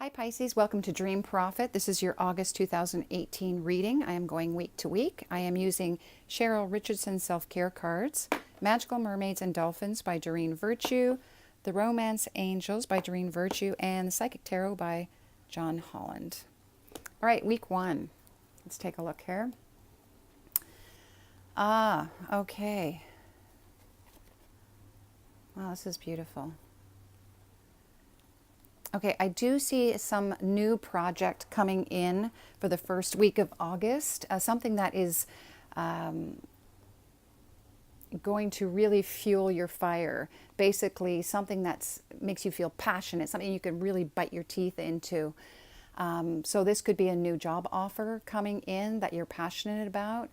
Hi Pisces, welcome to Dream Prophet. This is your August 2018 reading. I am going week to week. I am using Cheryl Richardson self-care cards, Magical Mermaids and Dolphins by Doreen Virtue, The Romance Angels by Doreen Virtue, and the Psychic Tarot by John Holland. All right, week one. Let's take a look here. Okay. Wow, this is beautiful. Okay, I do see some new project coming in for the first week of August, something that is going to really fuel your fire. Basically, something that makes you feel passionate, something you can really bite your teeth into. So this could be a new job offer coming in that you're passionate about.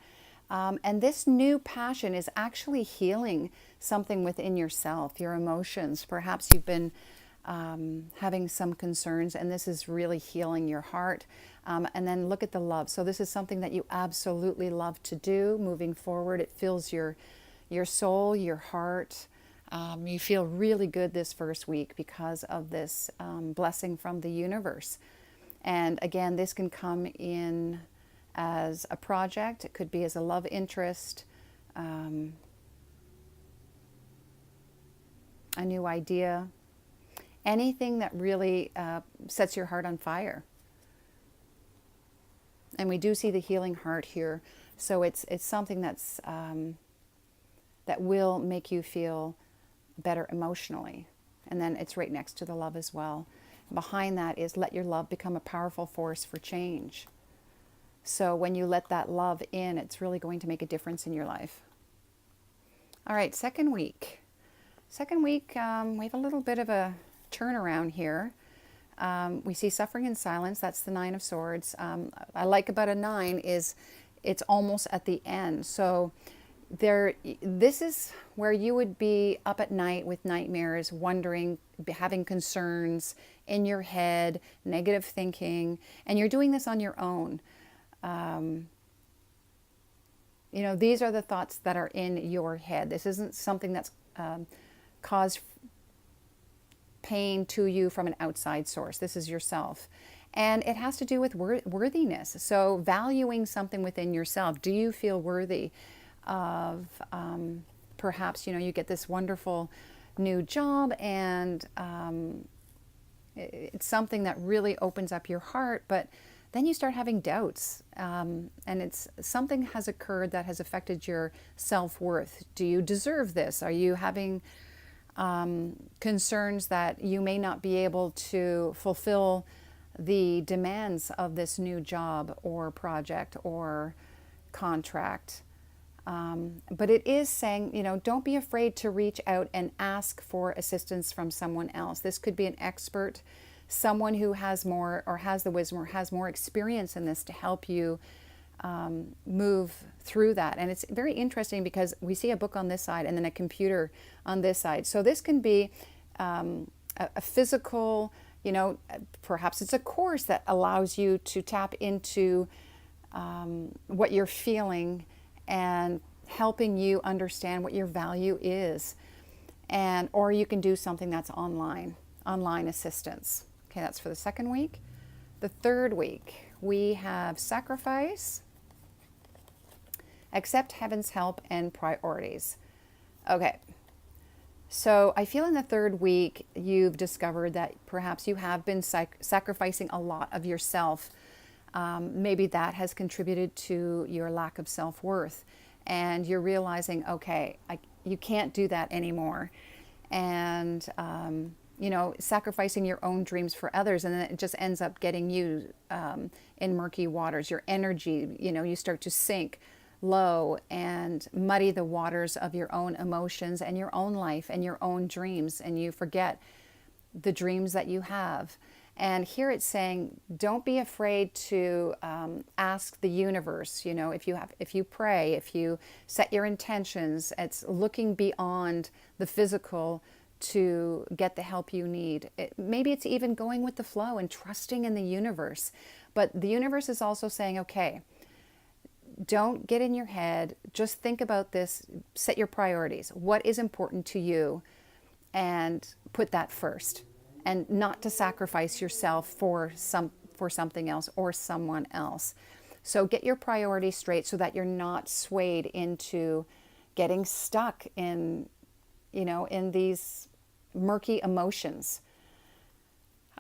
And this new passion is actually healing something within yourself, your emotions. Perhaps you've been having some concerns, and this is really healing your heart. And then look at the love. So this is something that you absolutely love to do moving forward. It fills your soul, your heart. You feel really good this first week because of this blessing from the universe. And again, this can come in as a project. It could be as a love interest, a new idea. Anything that really sets your heart on fire. And we do see the healing heart here. So it's something that's that will make you feel better emotionally. And then it's right next to the love as well. Behind that is let your love become a powerful force for change. So when you let that love in, it's really going to make a difference in your life. All right, second week. Second week, we have a little bit of a turnaround here. We see suffering in silence. That's the Nine of Swords. I like about a 9 is it's almost at the end. So this is where you would be up at night with nightmares, wondering, having concerns in your head, negative thinking, and you're doing this on your own. You know, these are the thoughts that are in your head. This isn't something that's caused pain to you from an outside source. This is yourself. And it has to do with worthiness. So valuing something within yourself. Do you feel worthy of, perhaps, you know, you get this wonderful new job and it's something that really opens up your heart, but then you start having doubts. And it's something has occurred that has affected your self-worth. Do you deserve this? Are you having concerns that you may not be able to fulfill the demands of this new job or project or contract? But it is saying, you know, don't be afraid to reach out and ask for assistance from someone else. This could be an expert, someone who has more or has the wisdom or has more experience in this to help you move through that. And it's very interesting because we see a book on this side and then a computer on this side. So this can be a physical, you know, perhaps it's a course that allows you to tap into what you're feeling and helping you understand what your value is. And or you can do something that's online assistance. Okay, that's for the second week. The third week, we have sacrifice, accept heaven's help, and priorities. Okay, so I feel in the third week you've discovered that perhaps you have been sacrificing a lot of yourself. Maybe that has contributed to your lack of self-worth, and you're realizing, okay, you can't do that anymore. And you know, sacrificing your own dreams for others, and then it just ends up getting you in murky waters. Your energy, you know, you start to sink low and muddy the waters of your own emotions and your own life and your own dreams, and you forget the dreams that you have. And here it's saying, don't be afraid to ask the universe. You know, if you pray, if you set your intentions, it's looking beyond the physical to get the help you need. Maybe it's even going with the flow and trusting in the universe. But the universe is also saying, okay, don't get in your head. Just think about this. Set your priorities. What is important to you? And put that first. and not to sacrifice yourself for something else or someone else. So get your priorities straight so that you're not swayed into getting stuck in, in these murky emotions.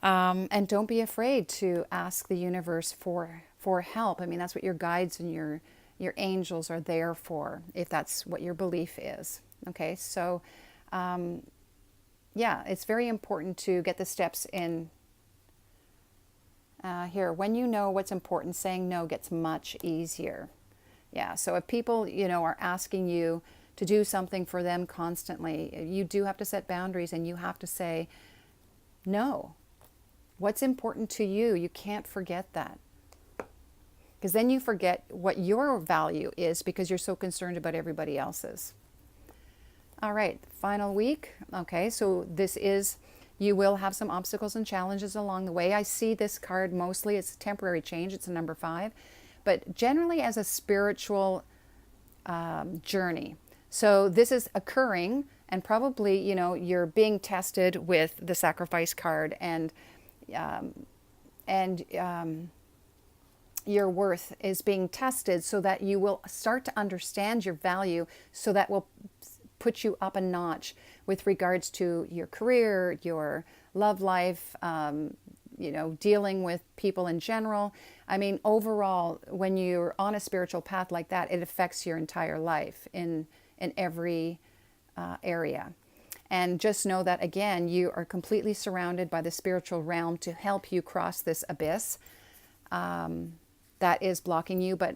And don't be afraid to ask the universe for help. I mean, that's what your guides and your angels are there for, if that's what your belief is. Okay, so yeah, it's very important to get the steps in. Here, when you know what's important, saying no gets much easier. Yeah, so if people, are asking you to do something for them constantly, you do have to set boundaries and you have to say no. What's important to you? You can't forget that. Because then you forget what your value is because you're so concerned about everybody else's. All right, final week. Okay, so you will have some obstacles and challenges along the way. I see this card mostly, it's a temporary change, it's a number 5, but generally as a spiritual journey. So this is occurring, and probably, you're being tested with the sacrifice card, and your worth is being tested so that you will start to understand your value, so that will put you up a notch with regards to your career, your love life, dealing with people in general. I mean, overall, when you're on a spiritual path like that, it affects your entire life in every area. And just know that, again, you are completely surrounded by the spiritual realm to help you cross this abyss that is blocking you. But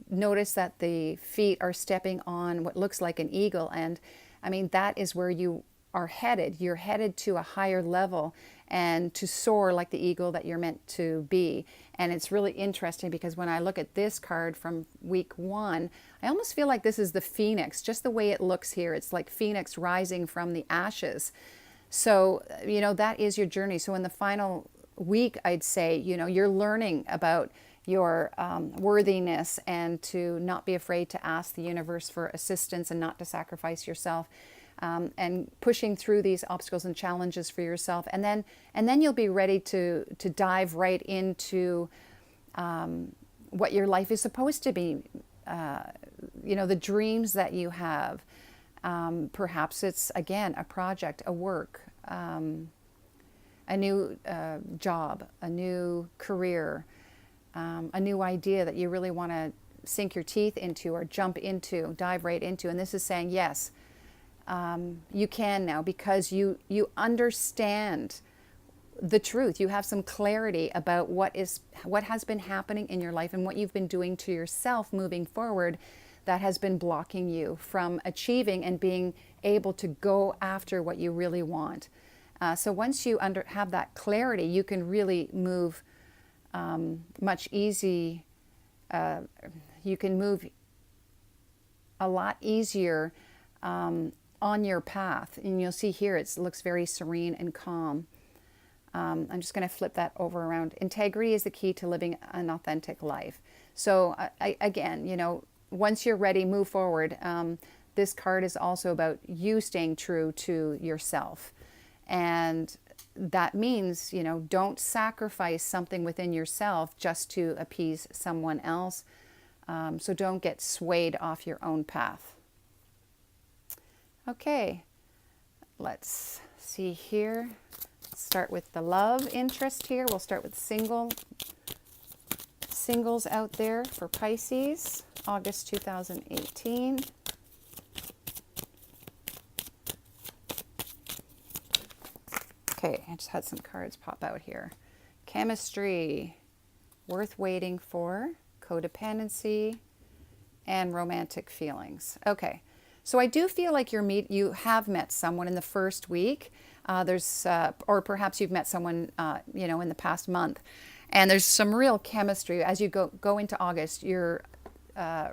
notice that the feet are stepping on what looks like an eagle. And I mean, that is where you are headed. You're headed to a higher level and to soar like the eagle that you're meant to be. And it's really interesting because when I look at this card from week 1, I almost feel like this is the phoenix, just the way it looks here. It's like phoenix rising from the ashes. So, that is your journey. So in the final week, I'd say, you're learning about your worthiness, and to not be afraid to ask the universe for assistance and not to sacrifice yourself, and pushing through these obstacles and challenges for yourself. And then you'll be ready to dive right into what your life is supposed to be, the dreams that you have. Perhaps it's, again, a project, a work, a new job, a new career, a new idea that you really want to sink your teeth into or jump into, dive right into. And this is saying, yes, you can now, because you understand the truth. You have some clarity about what has been happening in your life and what you've been doing to yourself moving forward that has been blocking you from achieving and being able to go after what you really want. So once you have that clarity, you can really move much easy. You can move a lot easier on your path. And you'll see here it looks very serene and calm. I'm just going to flip that over around. Integrity is the key to living an authentic life. So again, once you're ready, move forward. This card is also about you staying true to yourself. And that means, don't sacrifice something within yourself just to appease someone else. So don't get swayed off your own path. Okay, let's see here. Let's start with the love interest here. We'll start with singles out there for Pisces, August 2018. Okay, I just had some cards pop out here. Chemistry, worth waiting for, codependency, and romantic feelings. Okay, so I do feel like you have met someone in the first week. Or perhaps you've met someone, in the past month, and there's some real chemistry as you go into August. You're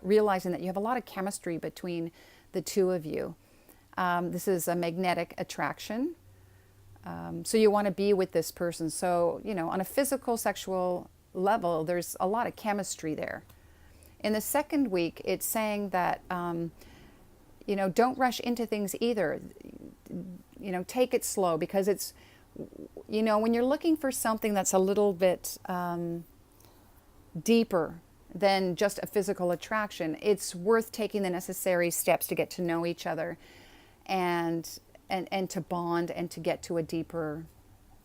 realizing that you have a lot of chemistry between the two of you. This is a magnetic attraction. So you want to be with this person. So, on a physical, sexual level, there's a lot of chemistry there. In the second week, it's saying that, don't rush into things either. Take it slow, because it's you know, when you're looking for something that's a little bit deeper than just a physical attraction, it's worth taking the necessary steps to get to know each other and and to bond and to get to a deeper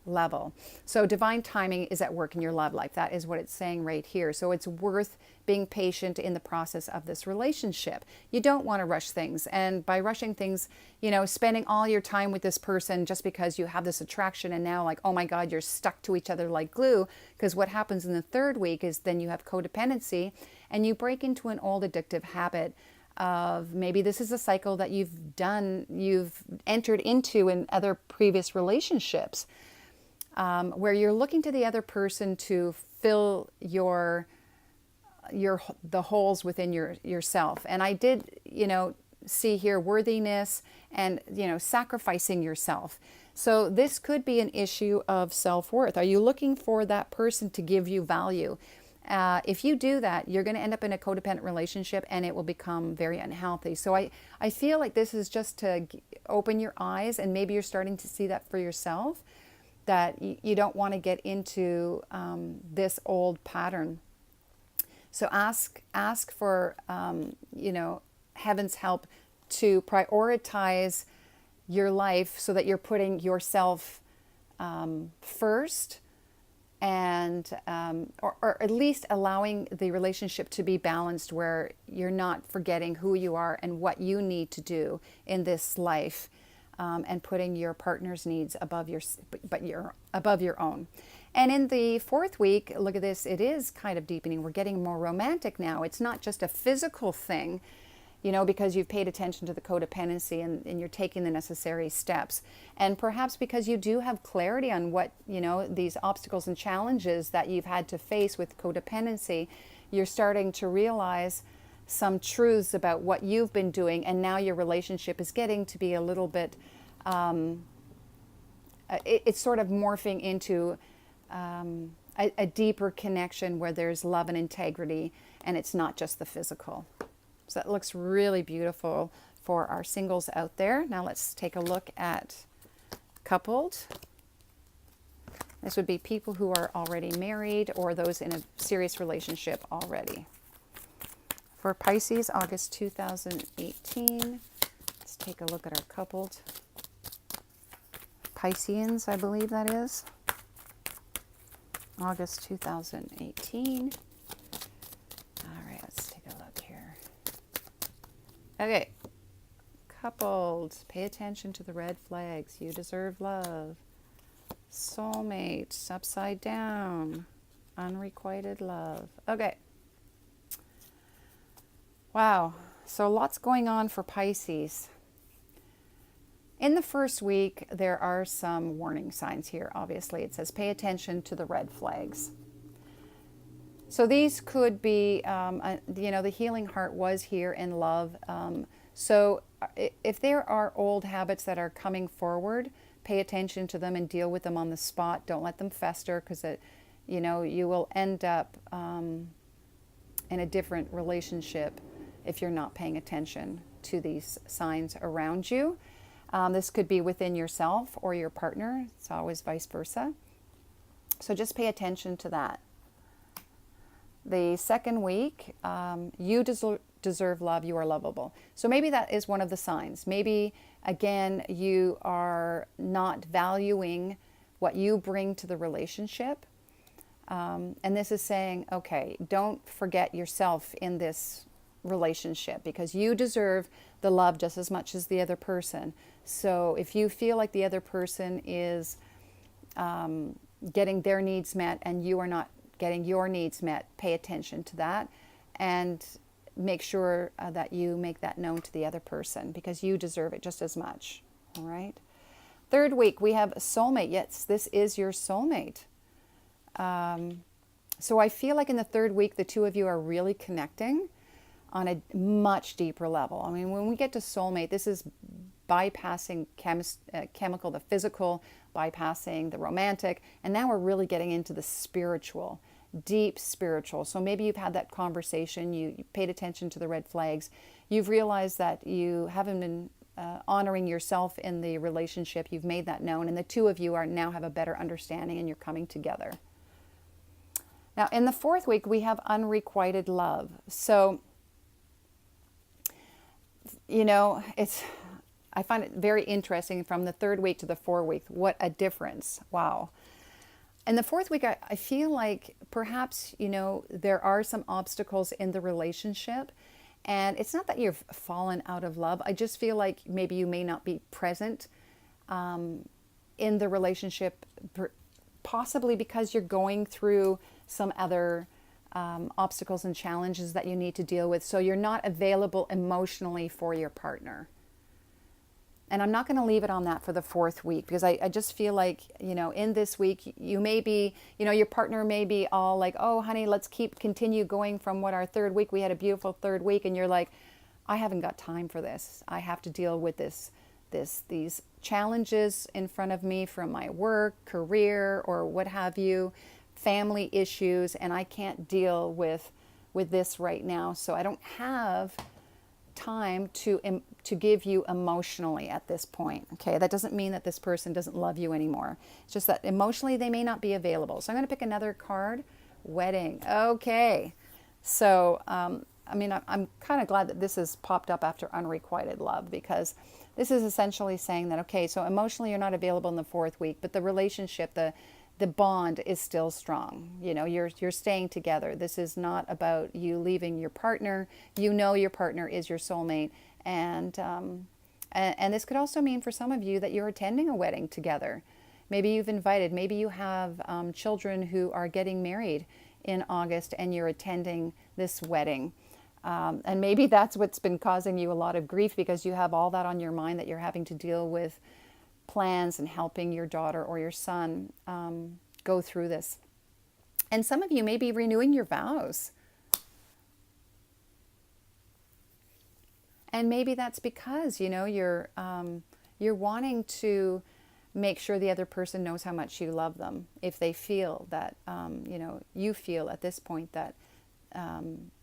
level. So divine timing is at work in your love life. That is what it's saying right here. So it's worth being patient in the process of this relationship. You don't want to rush things. And by rushing things, you know, spending all your time with this person just because you have this attraction and now like, oh my God, you're stuck to each other like glue. Because what happens in the third week is then you have codependency and you break into an old addictive habit of maybe this is a cycle that you've entered into in other previous relationships. Where you're looking to the other person to fill the holes within yourself. And I did, you know, see here worthiness and, you know, sacrificing yourself. So this could be an issue of self-worth. Are you looking for that person to give you value? If you do that, you're going to end up in a codependent relationship and it will become very unhealthy. So I feel like this is just to open your eyes, and maybe you're starting to see that for yourself, that you don't want to get into this old pattern. So ask for, you know, heaven's help to prioritize your life so that you're putting yourself first, and or at least allowing the relationship to be balanced, where you're not forgetting who you are and what you need to do in this life. And putting your partner's needs above your own. And in the fourth week, look at this, it is kind of deepening. We're getting more romantic now. It's not just a physical thing, you know, because you've paid attention to the codependency and you're taking the necessary steps. And perhaps because you do have clarity on what, you know, these obstacles and challenges that you've had to face with codependency, you're starting to realize some truths about what you've been doing, and now your relationship is getting to be a little bit, it's sort of morphing into a deeper connection where there's love and integrity, and it's not just the physical. So that looks really beautiful for our singles out there. Now let's take a look at coupled. This would be people who are already married or those in a serious relationship already. For Pisces, August 2018, let's take a look at our coupled Pisceans, I believe that is. August 2018. All right, let's take a look here. Okay, coupled, pay attention to the red flags. You deserve love. Soulmate, upside down. Unrequited love. Okay. Wow, so lots going on for Pisces. In the first week, there are some warning signs here, obviously. It says pay attention to the red flags. So these could be, you know, the healing heart was here in love. So if there are old habits that are coming forward, pay attention to them and deal with them on the spot. Don't let them fester, because, you know, you will end up in a different relationship if you're not paying attention to these signs around you. This could be within yourself or your partner. It's always vice versa. So just pay attention to that. The second week, you deserve love. You are lovable. So maybe that is one of the signs. Maybe, again, you are not valuing what you bring to the relationship. And this is saying, okay, don't forget yourself in this relationship, because you deserve the love just as much as the other person. So if you feel like the other person is getting their needs met and you are not getting your needs met, pay attention to that and make sure that you make that known to the other person, because you deserve it just as much. All right. Third week, we have a soulmate. Yes, this is your soulmate. So I feel like in the third week, the two of you are really connecting on a much deeper level. I mean, when we get to soulmate, this is bypassing chemical, the physical, bypassing the romantic, and now we're really getting into the spiritual, deep spiritual. So maybe you've had that conversation, you paid attention to the red flags, you've realized that you haven't been honoring yourself in the relationship. You've made that known, and the two of you are now have a better understanding, and you're coming together. Now, in the fourth week, we have unrequited love. So, I find it very interesting from the third week to the fourth week. What a difference. Wow. In the fourth week, I feel like perhaps, there are some obstacles in the relationship. And it's not that you've fallen out of love. I just feel like maybe you may not be present in the relationship, possibly because you're going through some other obstacles and challenges that you need to deal with. So you're not available emotionally for your partner. And I'm not going to leave it on that for the fourth week, because I just feel like, in this week, you may be, your partner may be all like, oh, honey, let's continue going from what our third week, we had a beautiful third week. And you're like, I haven't got time for this. I have to deal with these challenges in front of me from my work, career, or what have you, family issues. And I can't deal with this right now. So I don't have time to give you emotionally at this point. Okay, that doesn't mean that this person doesn't love you anymore. It's just that emotionally they may not be available. So I'm going to pick another card. Wedding. Okay, so I'm kind of glad that this has popped up after unrequited love, because this is essentially saying that, okay, so emotionally you're not available in the fourth week, but the relationship, the bond is still strong. You're staying together. This is not about you leaving your partner. Your partner is your soulmate. And this could also mean for some of you that you're attending a wedding together. Maybe you've invited, maybe you have children who are getting married in August and you're attending this wedding. And maybe that's what's been causing you a lot of grief, because you have all that on your mind that you're having to deal with plans and helping your daughter or your son go through this. And some of you may be renewing your vows. And maybe that's because, you're wanting to make sure the other person knows how much you love them. If they feel that, you feel at this point that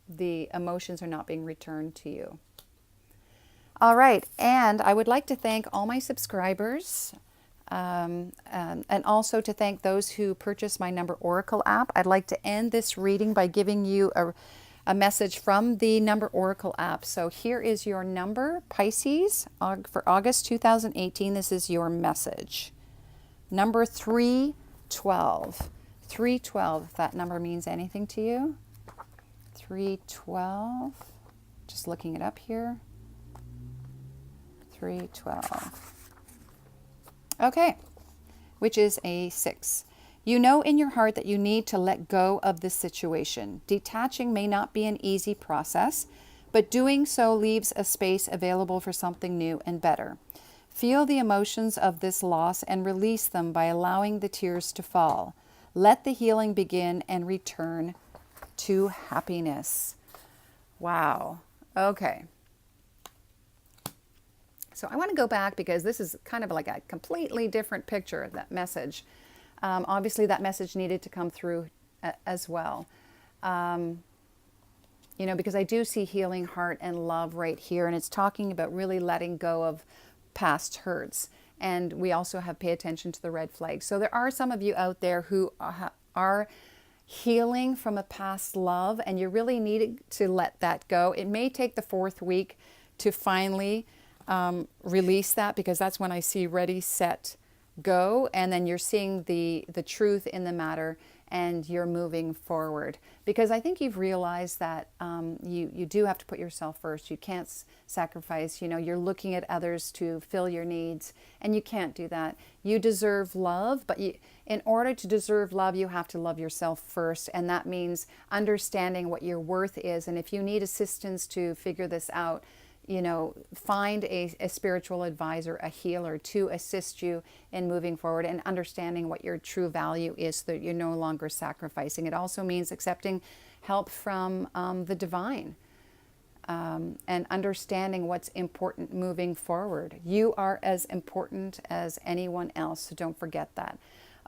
the emotions are not being returned to you. All right, and I would like to thank all my subscribers, and also to thank those who purchased my Number Oracle app. I'd like to end this reading by giving you a message from the Number Oracle app. So here is your number, Pisces, for August 2018. This is your message. Number 312. 312, if that number means anything to you. 312. Just looking it up here. 312. Okay, which is a 6. You know in your heart that you need to let go of this situation. Detaching may not be an easy process, but doing so leaves a space available for something new and better. Feel the emotions of this loss and release them by allowing the tears to fall. Let the healing begin and return to happiness. Wow. Okay. So I want to go back, because this is kind of like a completely different picture of that message. Obviously, that message needed to come through as well. Because I do see healing, heart, and love right here. And it's talking about really letting go of past hurts. And we also have pay attention to the red flags. So there are some of you out there who are healing from a past love, and you really need to let that go. It may take the fourth week to finally release that, because that's when I see ready, set, go, and then you're seeing the truth in the matter, and you're moving forward. Because I think you've realized that you do have to put yourself first. You can't sacrifice. You're looking at others to fill your needs, and you can't do that. You deserve love, but in order to deserve love, you have to love yourself first, and that means understanding what your worth is. And if you need assistance to figure this out, find a spiritual advisor, a healer, to assist you in moving forward and understanding what your true value is, so that you're no longer sacrificing. It also means accepting help from the divine, and understanding what's important moving forward. You are as important as anyone else, so don't forget that.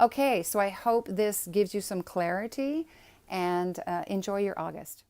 Okay, so I hope this gives you some clarity, and enjoy your August.